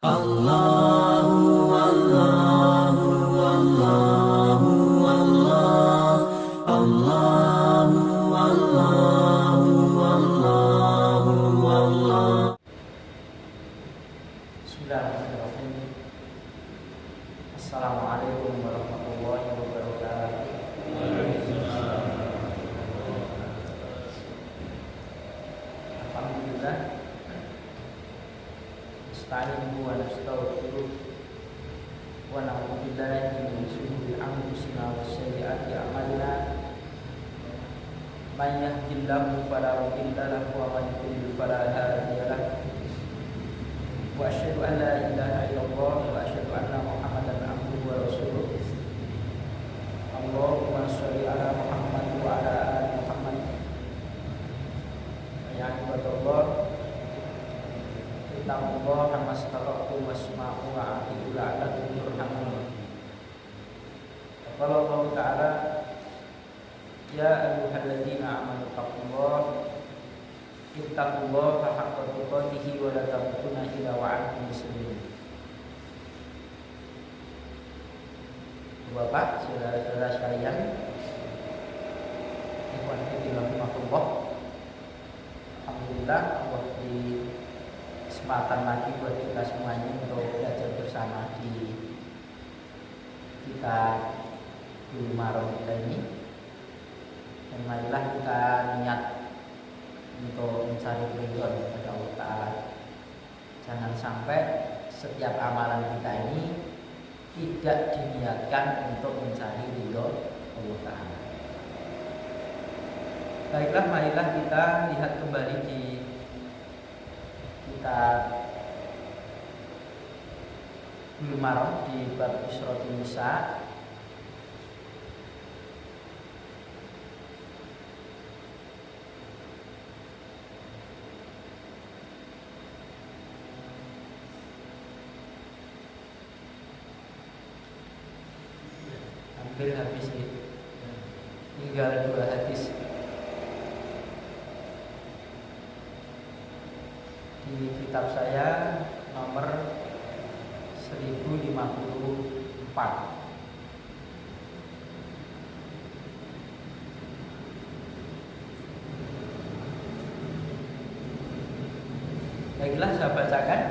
Allahu Allahu Allahu Allah Allahu Allahu Allahu Allah. Bismillahirrahmanirrahim. Assalamualaikum warahmatullahi wabarakatuh. Alhamdulillah. Nasta'inu wa nastaghfiruh wa na'udzu billahi min shururi anfusina wa sayyiati a'malina. May yahdihillahu fala mudilla lahu wa may yudlil fala hadiya lahu. Wa asyhadu an la ilaha illallah wa asyhadu anna Muhammadan abduhu wa rasuluh. Allahumma shalli ala Muhammad wa ala ali Muhammad. Ya ibadallah, ittaqullaha mastata'tum wasma'u wa ati'u la'allakum turhamun. Qala Allah Ta'ala, ya ayyuhalladzina amanu taqullaha ittaqullaha haqqa tuqatih wa la tamutunna illa wa antum muslimun. Bapak, saudara-saudara sekalian, ikhwan fillah, alhamdulillah Allah di kesempatan lagi buat kita semuanya untuk belajar bersama di kita di Muharram kita ini. Dan marilah kita niat untuk mencari ridho kepada Allah Ta'ala. Jangan sampai setiap amalan kita ini tidak diniatkan untuk mencari ridho Allah Ta'ala. Baiklah, marilah kita lihat kembali di kitab Muharram di bab Isratun Nisa. Hampir habis nih, tinggal 2 hadis. Di kitab saya nomor 1054. Baiklah, saya bacakan.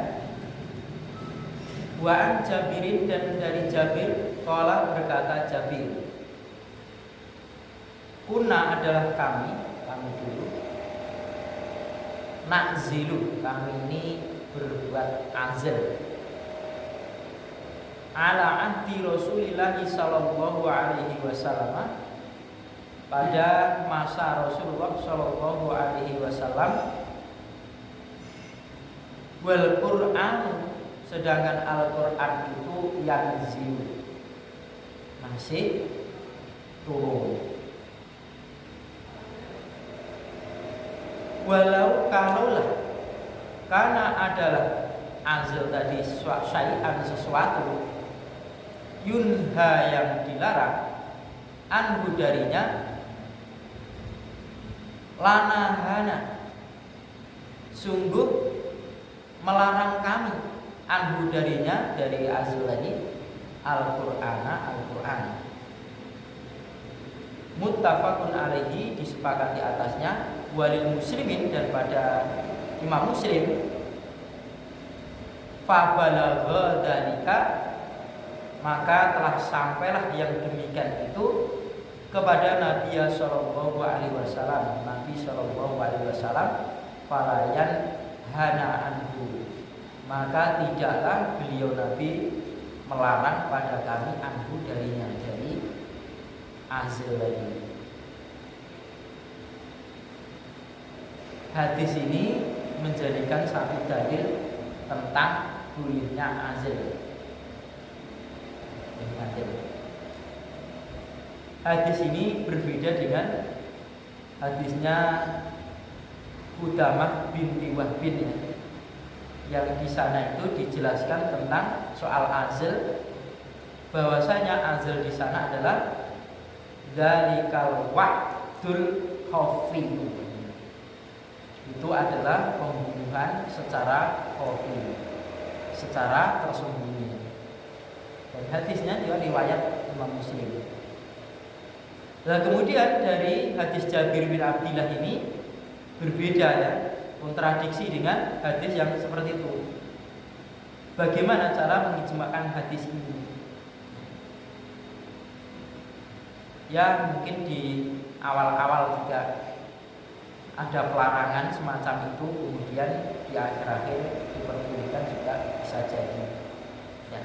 Wa an Jabirin, dan dari Jabir, qala berkata Jabir, kunna adalah kami dulu, nakzilu, kami ini berbuat azal, ala ahdi Rasulillah sallallahu alaihi wasallam, pada masa Rasulullah sallallahu alaihi wasallam, wal Qur'an, sedangkan Al-Qur'an itu yanzilu, masih turun. Walau kalaulah, karena adalah azal tadi syai'an, sesuatu, yunha yang dilarang, anhu darinya, lanahana, sungguh melarang kami, anhu darinya, dari azal tadi, Al-Qur'an. Muttafaqun alaihi, disepakati atasnya, walil muslimin, dan pada Imam Muslim, fa balagha dzalika, maka telah sampailah yang demikian itu kepada Nabi sallallahu alaihi wasallam, Nabi sallallahu alaihi wasallam, falayan hana anhu, maka tidaklah beliau Nabi melarang pada kami anhu darinya, dari azal ini. Hadis ini menjadikan satu dalil tentang bolehnya azal. Hadis ini berbeda dengan hadisnya Qudamah binti Wahbin, yang di sana itu dijelaskan tentang soal azal, bahwasanya azal di sana adalah dzalikal wa'dul khafi, itu adalah pembunuhan secara khafi, secara tersembunyi. Dan hadisnya juga riwayat Imam Muslim. Nah, kemudian dari hadis Jabir bin Abdillah ini berbeda ya, kontradiksi dengan hadis yang seperti itu. Bagaimana cara mengijmakan hadis ini? Ya mungkin di awal-awal juga ada pelarangan semacam itu, kemudian di akhir-akhir diperbolehkan juga bisa jadi. Ya.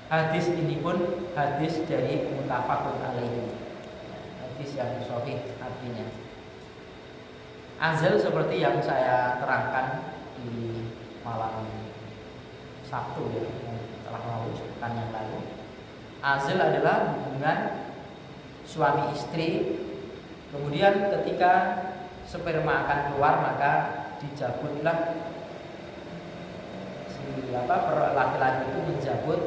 Hadis ini pun hadis dari muttafaqun alaihi, hadis yang sahih artinya. Azal seperti yang saya terangkan di malam Sabtu ya, yang telah lalu pekan yang lalu. Azal adalah hubungan suami istri, kemudian ketika sperma akan keluar maka dicabutlah laki-laki itu menjabut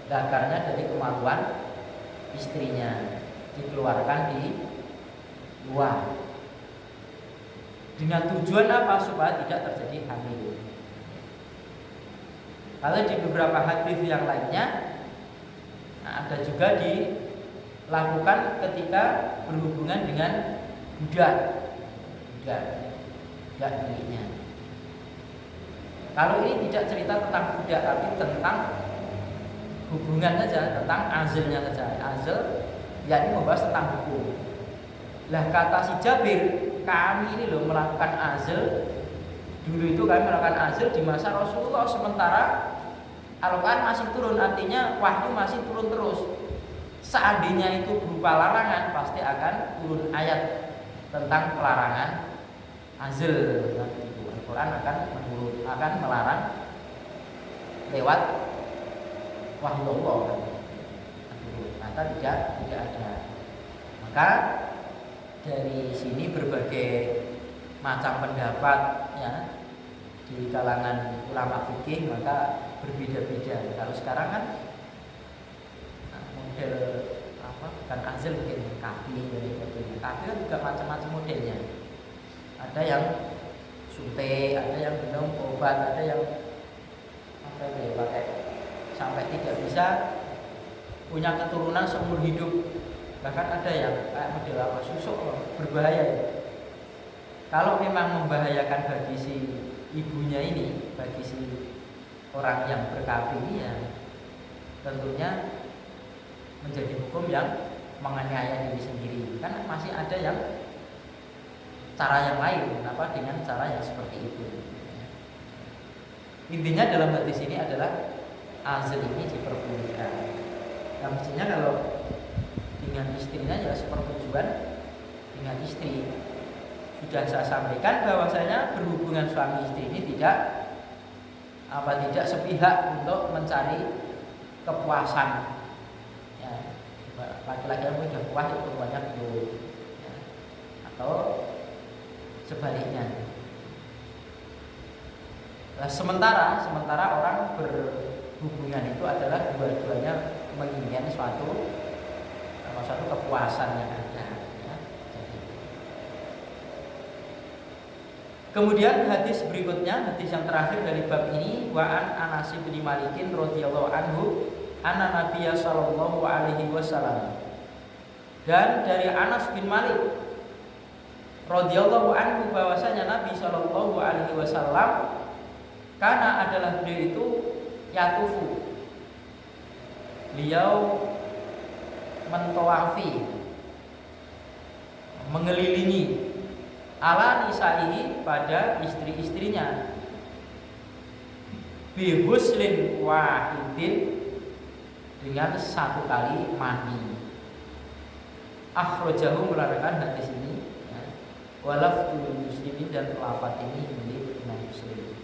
dakarnya dari kemaluan istrinya, dikeluarkan di luar dengan tujuan apa? Supaya tidak terjadi hamil. Kalau di beberapa hadis yang lainnya ada juga dilakukan ketika berhubungan dengan budak miliknya. Kalau ini tidak cerita tentang budak, tapi tentang hubungan saja, tentang azalnya saja. Azal yakni membahas tentang hukum. Lah kata si Jabir, kami ini loh melakukan azal. Dulu itu kami melakukan azal di masa Rasulullah, sementara Al-Quran masih turun, artinya wahyu masih turun terus. Seandainya itu berupa larangan, pasti akan turun ayat tentang pelarangan azal. Al-Quran akan melarang lewat wahyu Allah. Maka tidak ada. Maka dari sini berbagai macam pendapat ya di kalangan ulama fikih maka berbeda-beda. Kalau sekarang kan model bukan azal mungkin kafi dari sebagainya. Kafi kan juga macam-macam modelnya. Ada yang suntik, ada yang minum obat, ada yang pakai sampai tidak bisa punya keturunan seumur hidup. Bahkan ada yang kayak model susuk berbahaya. Kalau memang membahayakan bagi si ibunya ini, bagi si orang yang berkafir ini ya tentunya menjadi hukum yang menganiaya diri sendiri. Kan masih ada yang cara yang lain, kenapa dengan cara yang seperti itu. Intinya dalam hadis ini adalah azal ini diperbolehkan. Nah, mestinya kalau dengan istrinya ya sepertujuan dengan istri. Sudah saya sampaikan bahwasanya berhubungan suami istri ini tidak sepihak untuk mencari kepuasan. Ya, laki-laki yang sudah puas itu banyak belum, ya. Atau sebaliknya. Nah, sementara orang berhubungan itu adalah dua-duanya menginginkan suatu kepuasan yang ada. Ya. Kemudian hadis berikutnya, hadis yang terakhir dari bab ini, wa an Anas bin Malikin radhiyallahu anhu, anna Nabiyya sallallahu alaihi wasallam. Dan dari Anas bin Malik radhiyallahu anhu bahwasanya Nabi sallallahu alaihi wasallam karena adalah beliau itu yatufu. Beliau mentoafi, mengelilingi ala nisaihi pada istri-istrinya bi huslin wahidin dengan satu kali mandi. Akhrajahu melarangkan hadis ini ya. Walaftul muslimin dan lafaz ini milik Imam Muslim.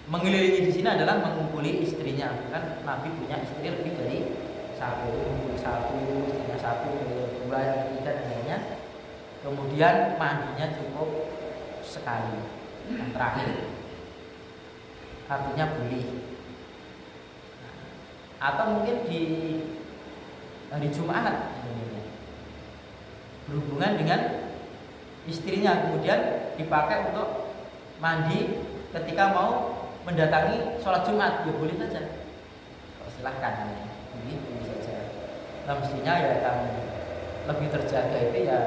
Mengelilingi di sini adalah mengumpuli istrinya. Kan Nabi punya istri lebih dari satu, istrinya satu, dua, yang ketiga dan lainnya. Kemudian mandinya cukup sekali, yang terakhir. Artinya boleh. Atau mungkin di hari Jumat berhubungan dengan istrinya, kemudian dipakai untuk mandi ketika mau mendatangi sholat Jumat, ya boleh saja. Oh, silahkan, ini boleh saja. Nah mestinya ya yang lebih terjaga itu ya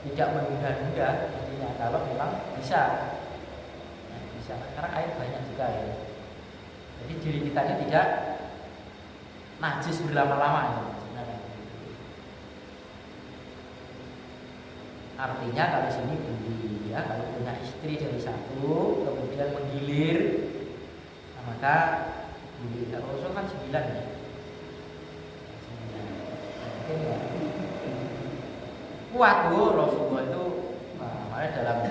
tidak menunda-nunda, mestinya kalau memang bisa, ya, bisa. Karena air banyak juga ya. Jadi diri kita ini tidak najis berlama-lama ya. Artinya kalau sini beli ya, kalau punya istri dari satu kemudian menggilir, nah, maka beli. Kalau Rasul kan 9 ya. 9. Mungkin ya. Kuat tuh Rasulullah itu, makanya dalam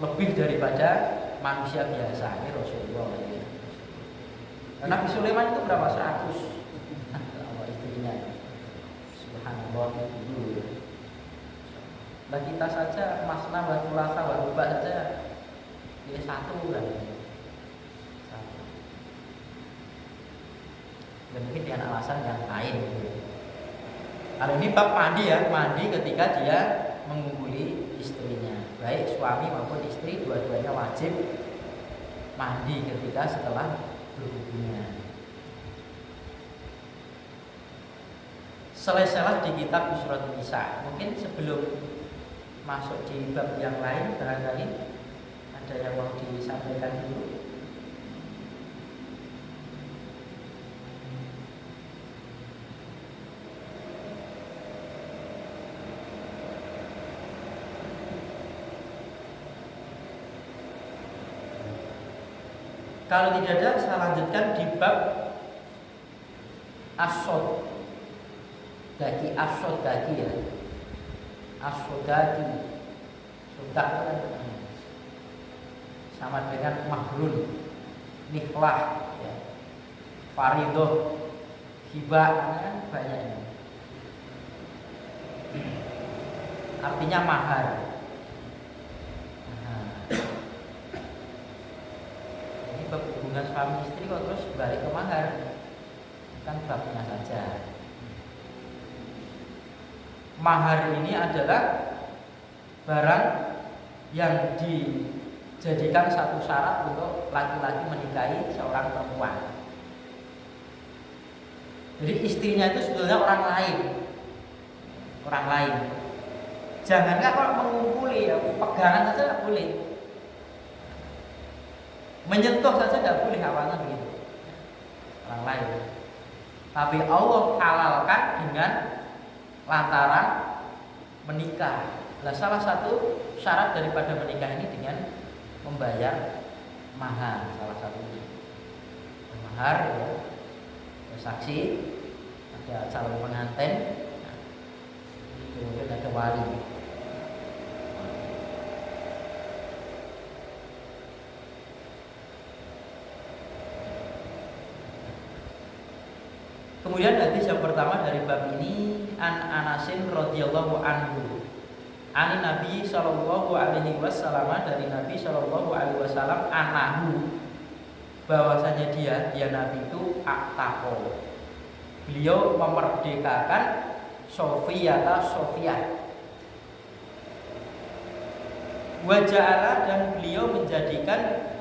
lebih daripada manusia biasa ini Rasulullah ya. Nabi Sulaiman itu berapa? 100 istrinya. Subhanallah itu. Nah kita saja masna wa thulatha wa ruba saja pilih 1 kan. 1. Dan mungkin dengan alasan yang lain. Kalau ini bab mandi ya, mandi ketika dia mengungguli istrinya. Baik suami maupun istri dua-duanya wajib mandi ketika setelah berhubungan. Selesailah di kitab Surat Nisa. Mungkin sebelum masuk di bab yang lain, barangkali ada yang mau disampaikan dulu. Kalau tidak ada, saya lanjutkan di bab asod daki, asod daki ya. As-sodaki sodak sama dengan mahrun, niklah ya. Faridoh, hibah kan banyak. Artinya mahar. Ini bab hubungan suami istri kok terus balik ke mahar, kan babnya saja. Mahar ini adalah barang yang dijadikan satu syarat untuk laki-laki menikahi seorang perempuan. Jadi istrinya itu sebetulnya orang lain. Orang lain. Jangankan kalau mengumpuli ya, pegangan saja tidak boleh. Menyentuh saja tidak boleh, awalnya begitu. Orang lain. Tapi Allah halalkan dengan lantaran menikah. Nah, salah satu syarat daripada menikah ini dengan membayar mahar, salah satunya. Mahar ya, saksi, ada calon pengantin, kemudian ada wali. Kemudian hadis yang pertama dari bab ini, an Anasin radhiyallahu anhu, ani Nabi sallallahu alaihi wasallam, dari Nabi sallallahu alaihi wasallam, anahu, bahwasanya dia Nabi itu aktaqo, beliau memerdekakan Sofiyata Sofiyah, waja'ala, dan beliau menjadikan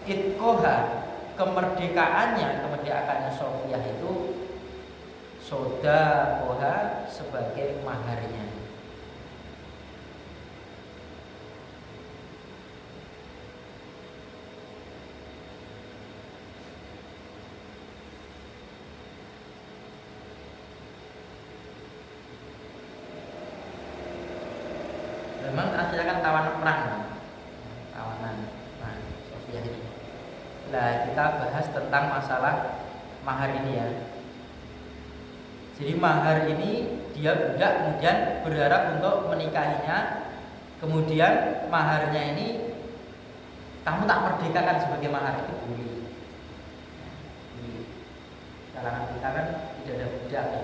itqoha, kemerdekaannya Sofiyah itu sodakoha, sebagai maharnya. Memang akhirnya kan tawanan perang, tawanan perang Sofiyah ini. Nah, kita bahas tentang masalah mahar ini ya. Jadi mahar ini dia budak kemudian berharap untuk menikahinya, kemudian maharnya ini kamu tak merdekakan sebagai mahar, itu boleh. Di kalangan kita kan tidak ada budak ya.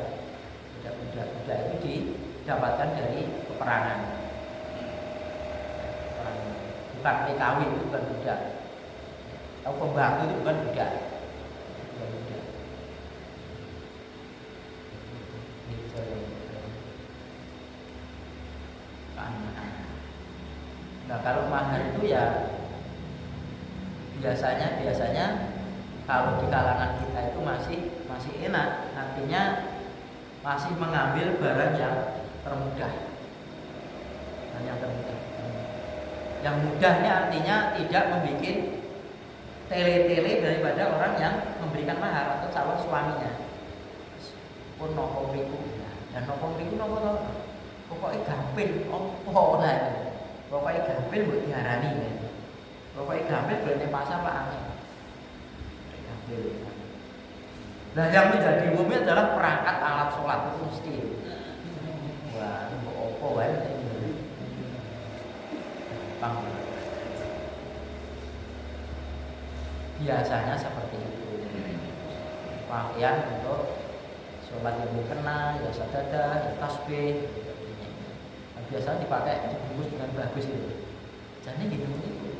Tidak budak itu didapatkan dari peperangan. Bukan TKW, itu bukan budak. Atau pembantu itu bukan budak. Bukan budak. Nah kalau mahar itu ya biasanya kalau di kalangan kita itu masih enak, artinya masih mengambil barang yang termudah. Yang mudahnya artinya tidak membuat tele-tele daripada orang yang memberikan mahar atau calon suaminya. Pun nopo mriku. Dan nopo mriku nopo to? Pokoke gampil opo lah. Pokoke gampil mbok diarani. Pokoke gampil boleh pasar Pak angel. Gampil. Nah, yang menjadi umumnya adalah perangkat alat sholat itu mesti. Wah, opo wae. Biasanya seperti itu. Pakaian untuk sholat yang mukena, ya sajadah, ya tasbih. Nah, biasanya dipakai dibungkus dengan bagus itu. Jadi gitu itu.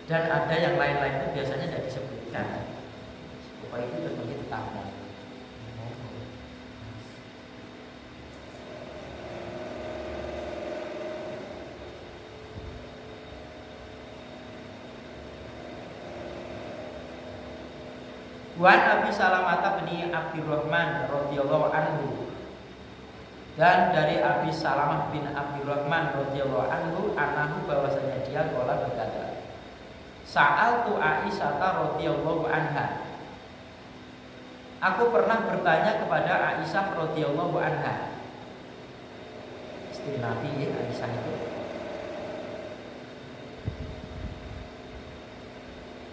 Dan ada yang lain-lain itu biasanya tidak disebutkan. Supaya itu seperti ditambah. Wan Abi Salamah bin Abdurrahman radhiyallahu anhu, dan dari Abi Salamah bin Abdurrahman radhiyallahu anhu anahu bahwasanya dia qala berkata, Sa'altu Aisyah radhiyallahu anha. Aku pernah bertanya kepada Aisyah radhiyallahu anha. Istri Nabi Aisyah itu.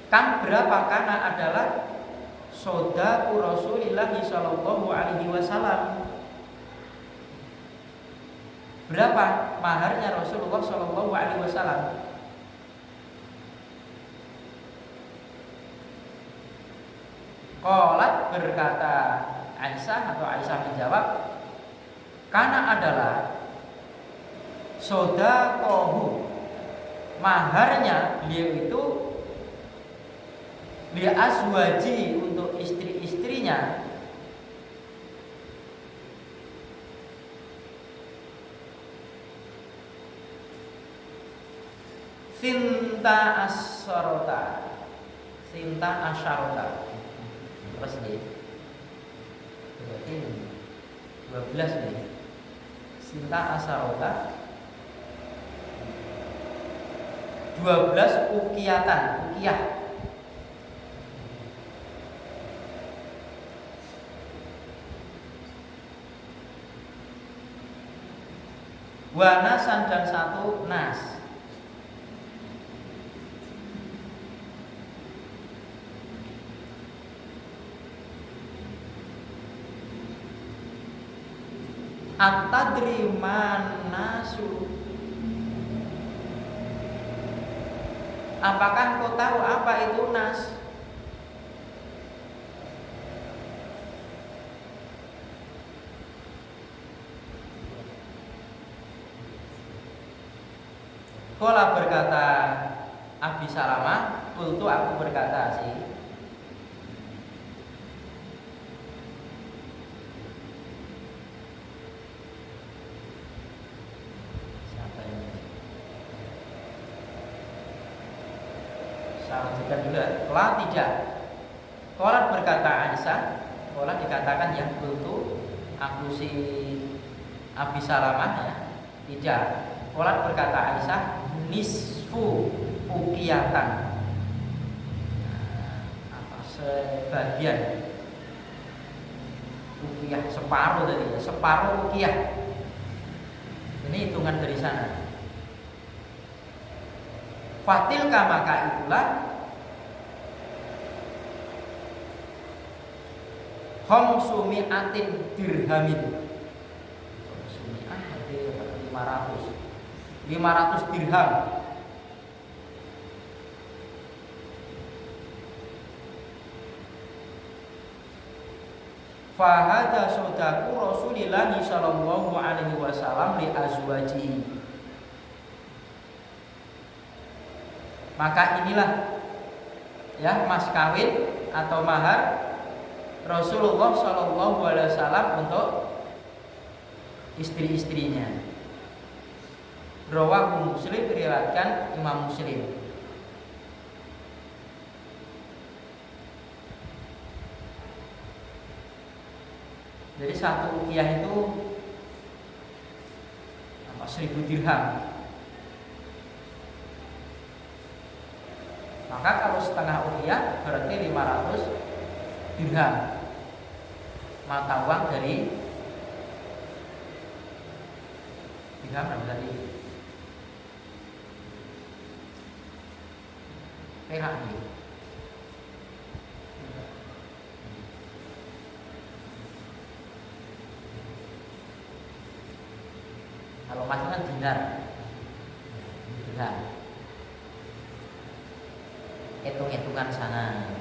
Kan berapa karena adalah sodaku Rasulillah sallallahu alaihi wasallam. Berapa maharnya Rasulullah sallallahu alaihi wasallam? Qalat berkata Aisyah atau Aisyah menjawab, karena adalah sodakohu, maharnya beliau itu li azwaji, untuk istri-istrinya, Sinta asyarota. Terus nih, berarti 12 nih. Sinta asyarota 12 ukiyatan, ukiyah. Wanasan dan 1 nas. At-tadri man nasu. Apakah kau tahu apa itu nas? Qala berkata Abi Salamah, kultu aku berkata sih. Sarankan juga, telah tidak. Qala berkata Aisyah, qala dikatakan yang kultu, aku si Abi Salamah ya, tidak. Qala berkata Aisyah, nisfu ukiyatan, sebagian ukiyah, separuh dari separuh ukiyah. Ini hitungan dari sana. Fatilka, maka itulah khamsumi'atin dirhamin. Khamsumi'ah berarti 500 dirham. Fahada sodaku Rasulillah sallallahu alaihi wasallam li azwaji. Maka inilah ya mas kawin atau mahar Rasulullah sallallahu alaihi wasallam untuk istri-istrinya. Rawahu Muslim, diriwayatkan Imam Muslim. Jadi satu ukiah itu 1000 dirham. Maka kalau setengah ukiah berarti 500 dirham. Mata uang dari dirham tadi. Perak nih. Kalau emas kan dinar. Dirham. Hitung-hitungan sana.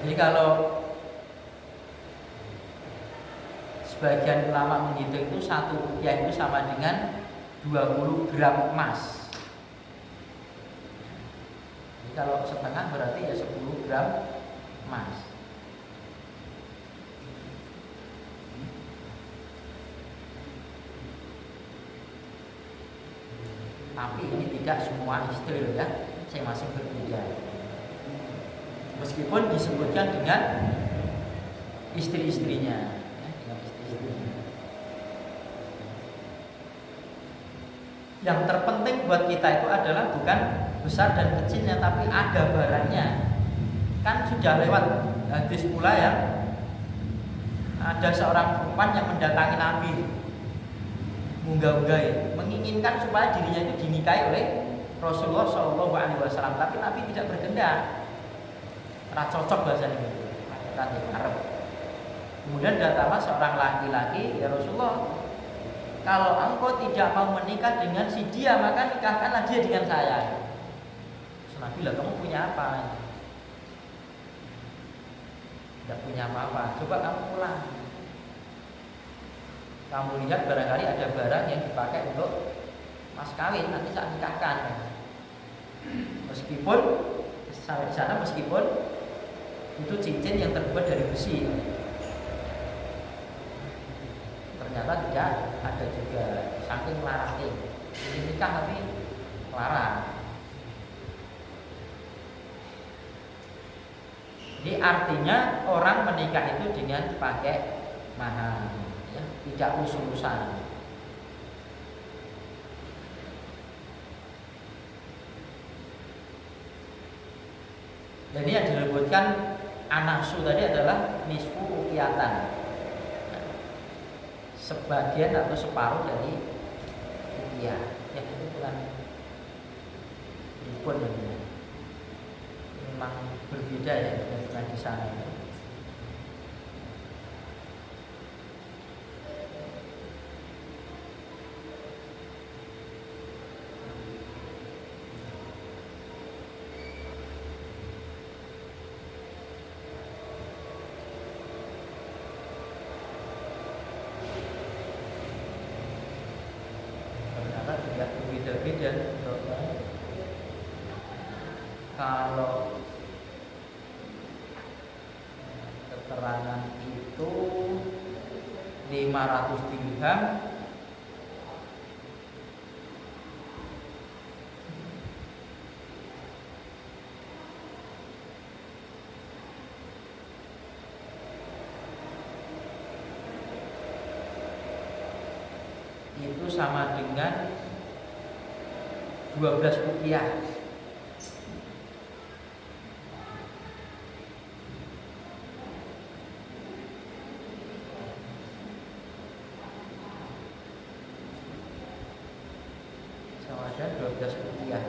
Jadi kalau sebagian ulama menghitung itu satu ukiah itu sama dengan 20 gram emas. Jadi kalau setengah berarti ya 10 gram emas. Tapi ini tidak semua istri ya, masing-masing berbeda. Meskipun disebutkan dengan istri-istrinya. Yang terpenting buat kita itu adalah bukan besar dan kecilnya, tapi ada barangnya. Kan sudah lewat hadis pula ya, ada seorang perempuan yang mendatangi Nabi, munggah-munggah, menginginkan supaya dirinya itu dinikahi oleh Rasulullah SAW, tapi Nabi tidak berkehendak. Ora cocok bahasanya gitu, Arab. Kemudian datanglah seorang laki-laki, ya Rasulullah, kalau engkau tidak mau menikah dengan si dia, maka nikahkanlah dia dengan saya. Nabi lah, kamu punya apa? Tidak punya apa-apa. Coba kamu pulang. Kamu lihat barangkali ada barang yang dipakai untuk mas kawin, nanti saya nikahkan. Meskipun sampai di sana, meskipun itu cincin yang terbuat dari besi, ternyata tidak ada juga, saking larangnya. Ini nikah tapi larang. Jadi artinya orang menikah itu dengan pakai mahar, ya, tidak usul-usulan. Dan ini yang disebutkan anasu tadi adalah nisfu ukiatan, sebagian atau separuh dari ukiah. Ya itu bukan rukun ya. Memang berbeda ya dengan di sana. Ternyata juga berbeda-beda. Kalau keterangan itu 500 dirham itu sama dengan 12 ukiah. Sama ada 12 ukiah.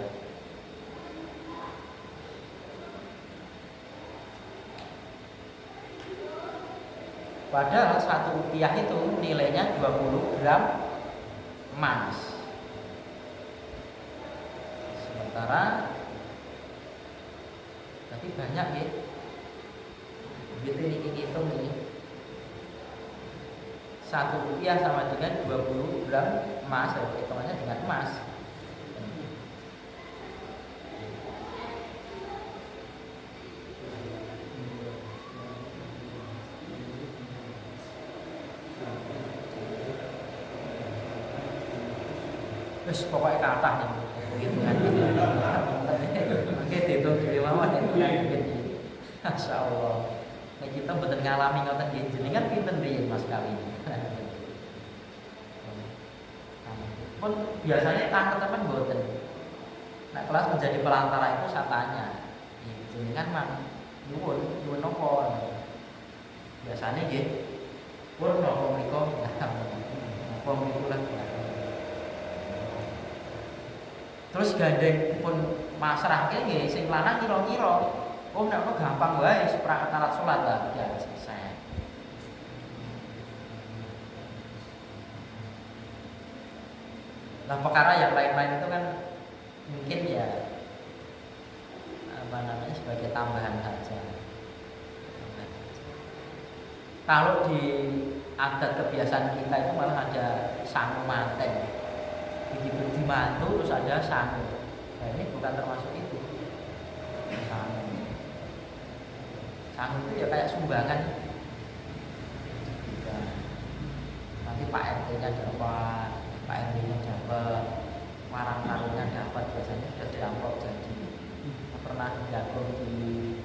Padahal satu ukiah itu nilainya 20 gram emas. Sementara tapi banyak ya. Begitu ini hitung ini. Satu rupiah sama dengan 20 gram emas, hitungannya dengan emas. Wis pokoke kathah nih. Begitu kan. Oke, dihitung dhewe mawon itu kan. Masyaallah. Nek kita mboten ngalami ngoten nggih, jenengan pinten riyen Mas kali ini. Pun biasanya teman mboten. Nah, kelas menjadi pelantara itu saya tanya, jenengan mang nyuwun napa? Biasanya nggih, pun napa mriku? Napa mriku lah. Terus gandeng pun masrahke nggih sing lanang kira-kira. Oh, nek gampang wae seperangkat alat salat lah, ya selesai. Nah, perkara yang lain-lain itu kan mungkin ya apa namanya sebagai tambahan saja. Kalau di adat kebiasaan kita itu malah ada sangu manten. Begitu dimantu terus ada sangu. Nah, ini bukan termasuk itu. Sangu itu ya kayak sumbangan. Ya. Nanti Pak RT-nya dapat, Pak RW-nya dapat, marang tarungnya dapat, biasanya sudah diamplop jadi. Pernah jago di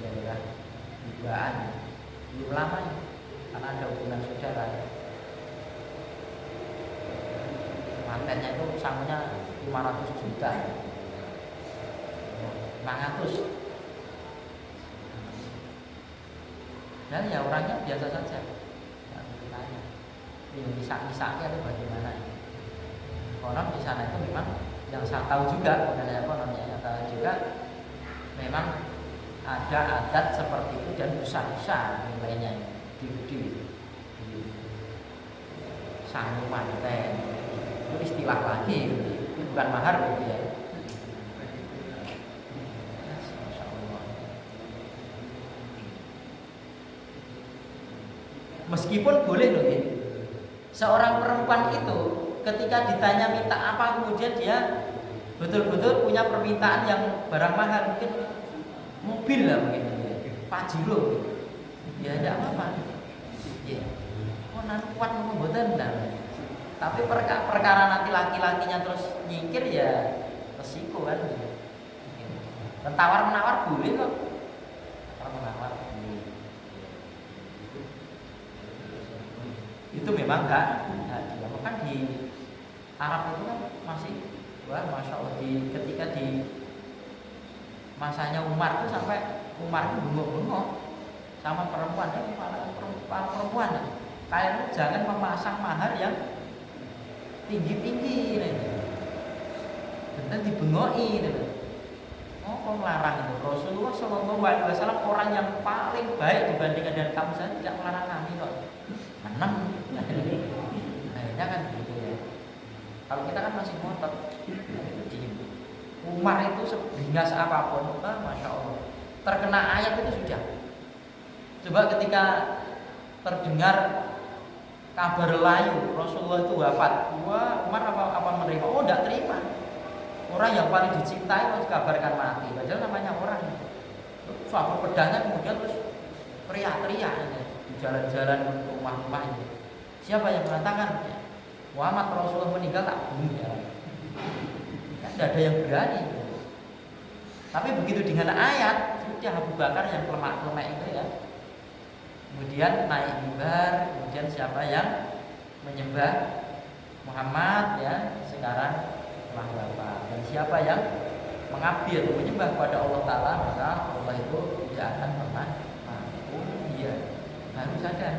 daerah Ibaan, belum lama ya, karena ada hubungan saudara. Mantennya itu sangunya 500 juta, 500. Dan ya orangnya biasa saja. Tanya, ini bisa-bisanya itu bagaimana? Konon di sana itu memang yang saya tahu juga, bukan saya konon yang tahu juga, memang ada adat seperti itu dan besar-besar nilainya, gede-gede. Sangu manten itu istilah lagi, itu bukan mahar gitu ya. Meskipun boleh loh ya, seorang perempuan itu ketika ditanya minta apa kemudian dia betul-betul punya permintaan yang barang mahal, mungkin mobil lah mungkin ya, Pajero gitu. Ya tidak apa-apa ya, oh nanti kuat membuatkan lah. Tapi perkara nanti laki-lakinya terus nyingkir ya resiko kan. Dan tawar-menawar boleh kok, tawar-menawar boleh. Itu memang enggak dilakukan di Arab itu kan masih, wah masya Allah, ketika di masanya Umar itu sampai Umar itu bengok-bengok sama perempuan ya, perempuan kalian itu jangan memasang mahar yang tinggi-tinggi dan dibengoki oh kok melarang itu. Rasulullah SAW orang yang paling baik dibandingkan dengan kamu saja tidak melarang kami kok. Menang akhirnya kan gitu ya. Kalau kita kan masih ngotot. Umar itu seberingas apapun, masya Allah, terkena ayat itu sudah. Coba ketika terdengar kabar layu Rasulullah itu wafat, wah Umar apa menerima? Oh tidak terima. Orang yang paling dicintai harus dikabarkan mati, padahal namanya orang. Suatu pedangnya kemudian terus teriak-teriak di jalan-jalan rumah-rumah ini. Siapa yang mengatakan Muhammad Rasulullah meninggal tak bunuh ya? Kan tidak ada yang berani. Tapi begitu dengan ayat, sudah Abu Bakar yang lemah-lemah itu ya. Kemudian naik mimbar, kemudian siapa yang menyembah Muhammad ya sekarang telah wafat, dan siapa yang mengabdi atau menyembah kepada Allah Ta'ala, maka Allah itu tidak akan pernah mampu. Iya, harus ada.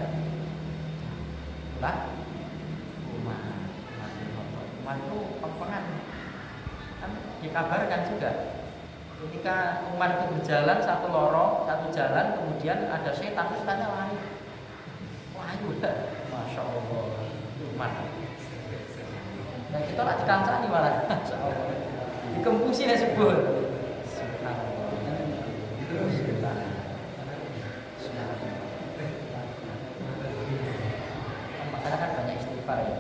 Itulah Umar itu pempengan. Kan dikabarkan juga ketika Umar itu berjalan satu lorong, satu jalan, kemudian ada setan, setannya lari. Wah, masya Allah, Umar. Dan kita lah dikancani malah, masya Allah, dikempusi ya sebut. Makanya kan banyak istighfar ya.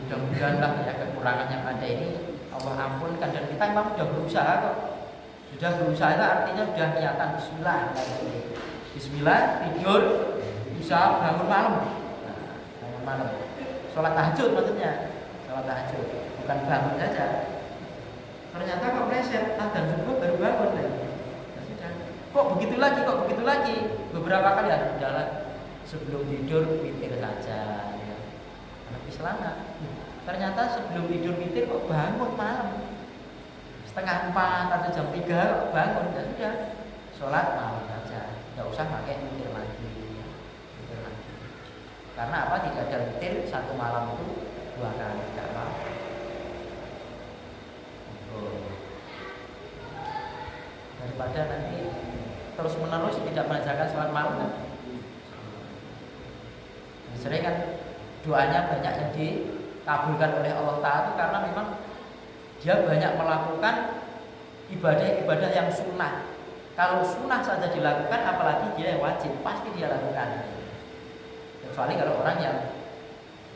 Mudah-mudahan lah ya kekurangan yang ada ini Allah ampunkan, dan kita memang sudah berusaha kok. Sudah berusaha itu artinya sudah niatan bismillah. Bismillah, tidur, usaha bangun malam. Nah, bangun malam. Sholat tahajud maksudnya. Sholat tahajud, bukan bangun saja. Ternyata kok meleset, adzan subuh baru bangun. Ya sudah. Kok begitu lagi? Beberapa kali ada jalan sebelum tidur witir saja. Ya. Lebih selama. Ternyata sebelum tidur witir kok bangun malam. Setengah 4 atau jam 3 kok bangun. Ya sudah. Sholat malam saja. Nggak usah pakai witir lagi. Karena apa? Tidak ada witir satu malam itu 2 kali, tidak apa. Daripada nanti terus menerus tidak mengerjakan sholat malam. Sering kan doanya banyak yang dikabulkan oleh Allah Ta'ala karena memang dia banyak melakukan ibadah-ibadah yang sunnah. Kalau sunnah saja dilakukan, apalagi dia yang wajib, pasti dia lakukan. Kecuali kalau orang yang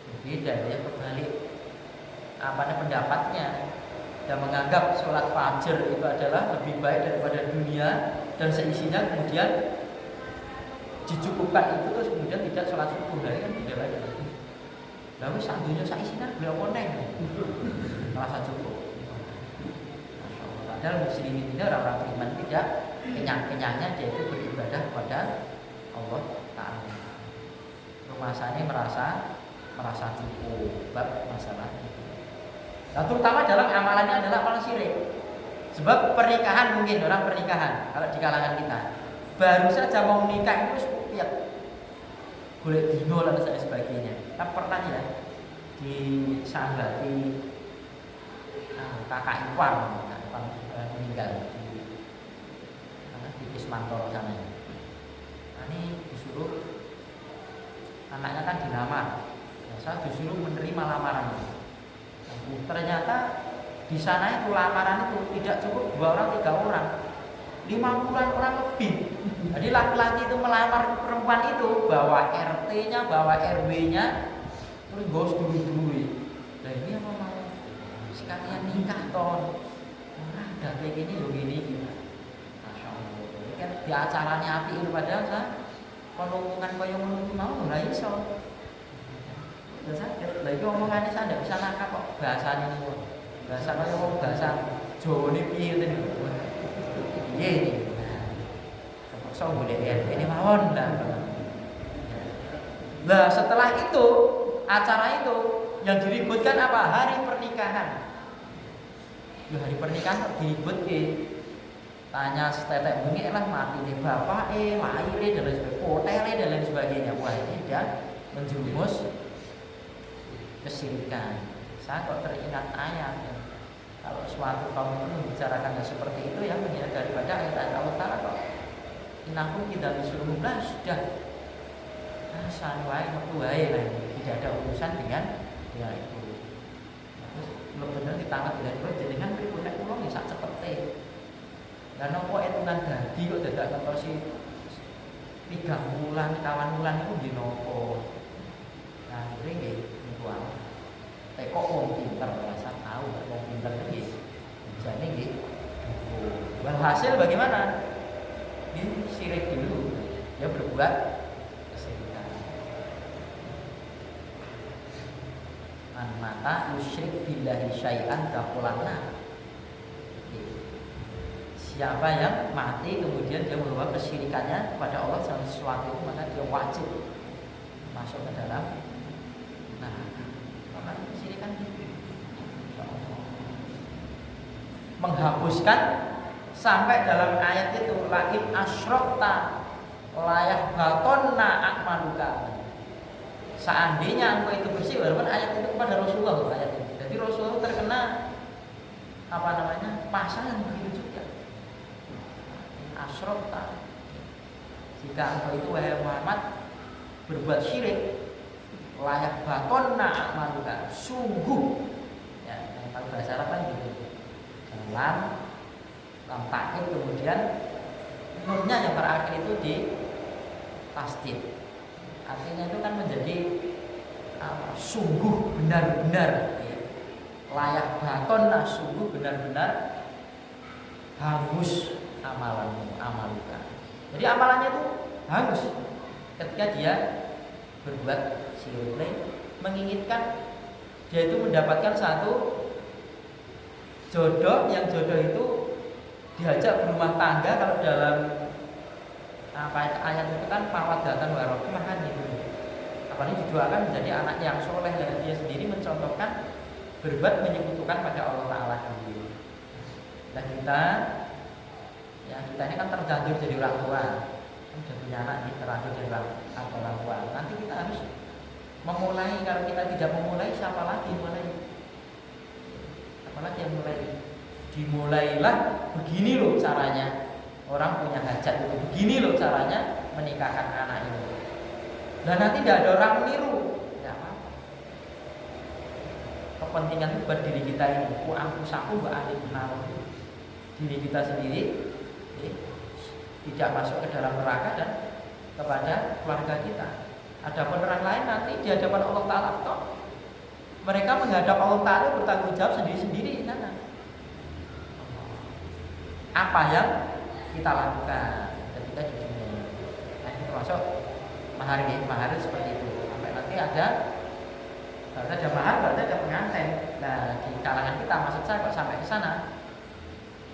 berbeda, dia kembali pendapatnya dan menganggap sholat fajar itu adalah lebih baik daripada dunia dan seisinya, kemudian dicukupkan itu terus kemudian tidak sholat subuh, dari kan tidak baik. Lalu santunya seisinya beliau koneng, merasa cukup. Padahal muslimin ini orang-orang beriman tidak kenyang-kenyangnya dia itu beribadah kepada Allah Ta'ala. Masanya merasa cukup bab masalah itu. Nah, terutama dalam amalannya adalah amalan syirik. Sebab pernikahan, mungkin orang pernikahan kalau di kalangan kita baru saja mau menikah itu ya boleh dino dan sebagainya. Kan pernah ya di sanggati kakak Iwan meninggal di Kismantoro sana. Nah, ini disuruh anaknya kan dilamar. Nah, saya disuruh menerima lamaran. Ternyata di sana itu lamaran itu tidak cukup 2 orang 3 orang, 50-an orang lebih. Jadi laki-laki itu melamar perempuan itu bawa RT-nya, bawa RW-nya, terus bos dulu. Nah ini apa mau sekalian nikah toh? Udah kayak gini loh gini. Masya Allah. Ini kan di acaranya api itu padahal saya penuntungan kaya ngono mau ora iso. Terus sakit. Lah iki omongane saya ndak bisa nangkap kok bahasane ngono. Bahasa kaya wong bahasa Jawa niki piye ten. Piye iki? Terpaksa golek ini mawon dah. Nah, setelah itu acara itu yang diributkan apa? Hari pernikahan. Ya hari pernikahan diribut tanya setetek bengi lah mati nih bapak lahir dan lain sebagainya, hotel dan lain sebagainya. Wah ini dia menjurumus kesyirikan. Saya kok teringat ayat ya. Kalau suatu kaum itu membicarakan seperti itu yang menjadi daripada ayat Allah Ta'ala kok inakum tidak disuruh lah sudah sanwai metuai lah, tidak ada urusan dengan ya itu. Benar-benar ditangkap dan berjalan pribunek pulau bisa cepet. Dan nopo etungan dadi kok dadak ngertosi 3 bulan, kawan bulan itu di nopo. Nah, ini nggih niku wae. Kok wong pinter rasa tahu wong pinter iki. Jane nggih. Hasil bagaimana? Ini syirik dulu. Dia berbuat kesyirikan. Man mata musyrik billahi syai'an dakhulana. Siapa yang mati kemudian dia membawa kesyirikannya kepada Allah dalam sesuatu itu, maka dia wajib masuk ke dalam karena kesyirikan itu menghapuskan sampai dalam ayat itu la'in asyrokta layah batonna akmaluka. Seandainya engkau itu bersih, walaupun ayat itu kepada Rasulullah ayat itu. Jadi Rasulullah terkena pasal yang begitu juga. Asyrokta, jika engkau itu wahai Muhammad berbuat syirik, layak batonna akmaluka, sungguh ya, yang paling bahasa Arab kan gitu. Dalam takkid kemudian nunnya yang terakhir itu di tasdid. Artinya itu kan menjadi sungguh benar-benar ya. Layak batonna, sungguh benar-benar hangus amalanmu, amaluka. Jadi amalannya itu haus ketika dia berbuat syirik, menginginkan dia itu mendapatkan satu jodoh, yang jodoh itu diajak berumah tangga. Kalau dalam ayat itu kan mawaddatan warahmah gitu. Apalagi didoakan menjadi anak yang soleh, dan dia sendiri mencontohkan berbuat menyekutukan pada Allah Ta'ala sendiri. Dan kita ini kan terlanjur jadi orang tua, sudah punya anak ini terlanjur jadi orang tua. Nanti kita harus memulai. Kalau kita tidak memulai, siapa lagi mulai? Apalagi yang mulai? Dimulailah begini loh caranya. Orang punya hajat itu begini loh caranya menikahkan anak ini. Dan nanti tidak ada orang meniru, tidak apa-apa. Kepentingan itu buat diri kita ini. Aku saku mbak ahli benar. Diri kita sendiri tidak masuk ke dalam neraka dan kepada keluarga kita. Adapun orang lain nanti di hadapan Allah Ta'ala, mereka menghadap Allah Ta'ala bertanggung jawab sendiri-sendiri di sana. Apa yang kita lakukan ketika di dunia. Nah, itu termasuk mahar seperti itu. Sampai nanti ada mahar, berarti ada pengantin. Nah, di kalangan kita, maksud saya kok sampai ke sana,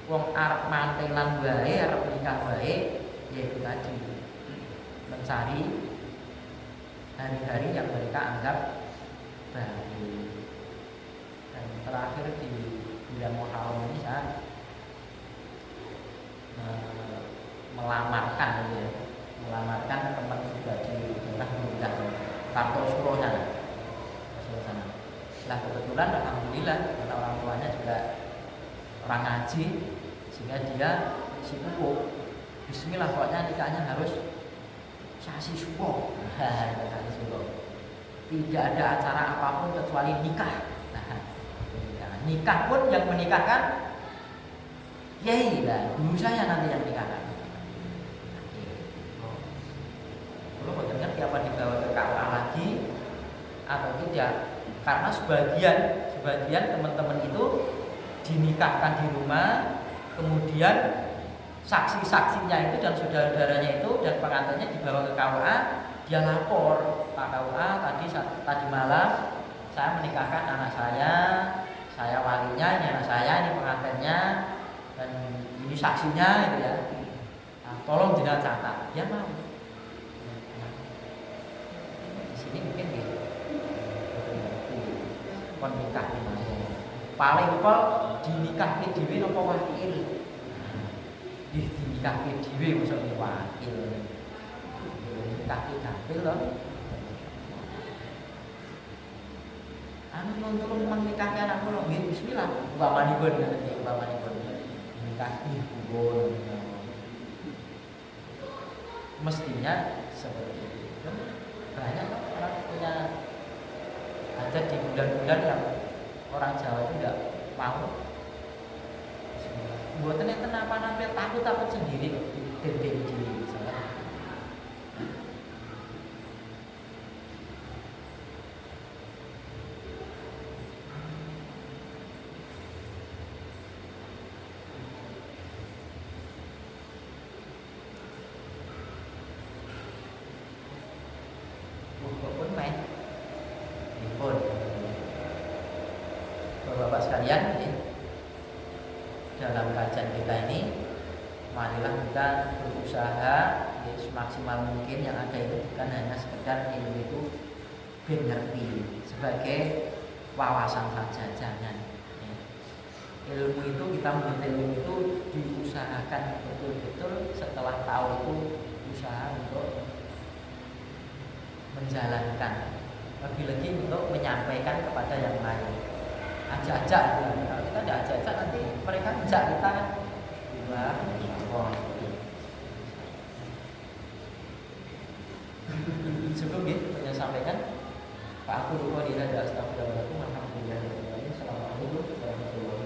wong arep mantelan wae, arep nikah wae, yaitu tadi mencari hari-hari yang mereka anggap baik. Dan terakhir di bulan Muharram ini saya melamarkan teman juga di daerah Bunda Kartosuro sana. Nah, kebetulan alhamdulillah karena orang tuanya juga orang ngaji, sehingga dia si kuku bismillah, pokoknya nikahnya harus sasi subuh. Tidak ada acara apapun kecuali nikah. Nikah pun yang menikahkan yai lah, guru saya nanti yang nikahkan. Belum betul apa dibawa ke KUA lagi atau tidak? Karena sebagian teman-teman itu dinikahkan di rumah, kemudian saksi-saksinya itu dan saudara-saudaranya itu dan pengantinnya dibawa ke KUA, dia lapor, Pak KUA tadi malam saya menikahkan anak saya walinya, ini anak saya, ini pengantinnya, dan ini saksinya itu ya. Nah, tolong jangan catat, dia mau. Di sini mungkin gitu. Nikah di mana? Paling pol dinikahi dhewe napa wakil? Dinikahi dhewe mosok wakil. Nikahi kapil lho. Anu nuntun memang nikahnya anak kula nggih bismillah. Upamanipun nikahi kubur. Mestinya seperti itu. Banyak orang punya ada di bulan-bulan yang orang Jawa itu tidak mau. Buatan itu apa-apa takut sendiri diri Bapak sekalian, dalam kajian kita ini marilah kita berusaha semaksimal mungkin yang ada itu bukan hanya sekedar ilmu itu ngerti sebagai wawasan saja, jangan. Ilmu itu kita menuntut ilmu itu diusahakan betul-betul, setelah tahu itu usaha untuk menjalankan, lebih-lebih untuk menyampaikan kepada yang lain. Ajak-ajak, kalau kita tidak ajak-ajak nanti mereka ajak kita kan sebelum saya sampaikan Pak aku lupa dia ada astagfirullahaladzim, alhamdulillah, assalamualaikum warahmatullahi wabarakatuh.